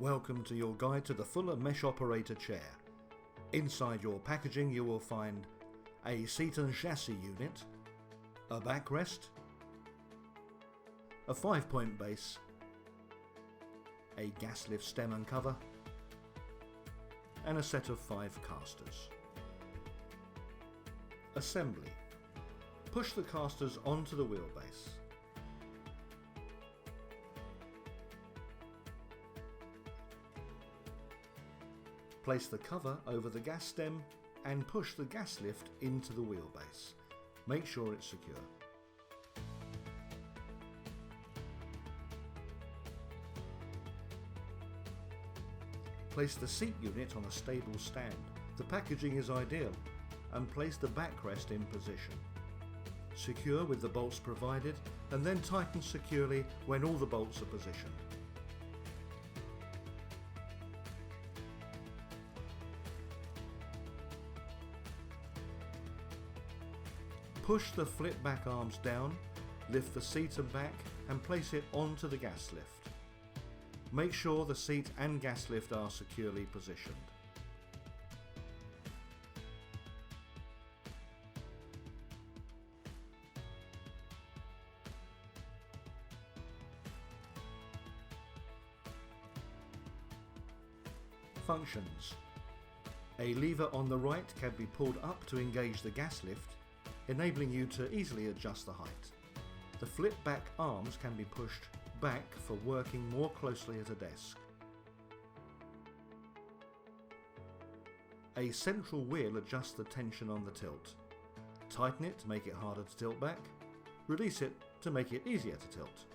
Welcome to your guide to the Fuller Mesh Operator Chair. Inside your packaging you will find a seat and chassis unit, a backrest, a 5-point base, a gas lift stem and cover, and a set of 5 casters. Assembly. Push the casters onto the wheelbase. Place the cover over the gas stem and push the gas lift into the wheelbase. Make sure it's secure. Place the seat unit on a stable stand. The packaging is ideal, and place the backrest in position. Secure with the bolts provided and then tighten securely when all the bolts are positioned. Push the flip back arms down, lift the seat and back and place it onto the gas lift. Make sure the seat and gas lift are securely positioned. Functions. A lever on the right can be pulled up to engage the gas lift, enabling you to easily adjust the height. The flip back arms can be pushed back for working more closely at a desk. A central wheel adjusts the tension on the tilt. Tighten it to make it harder to tilt back. Release it to make it easier to tilt.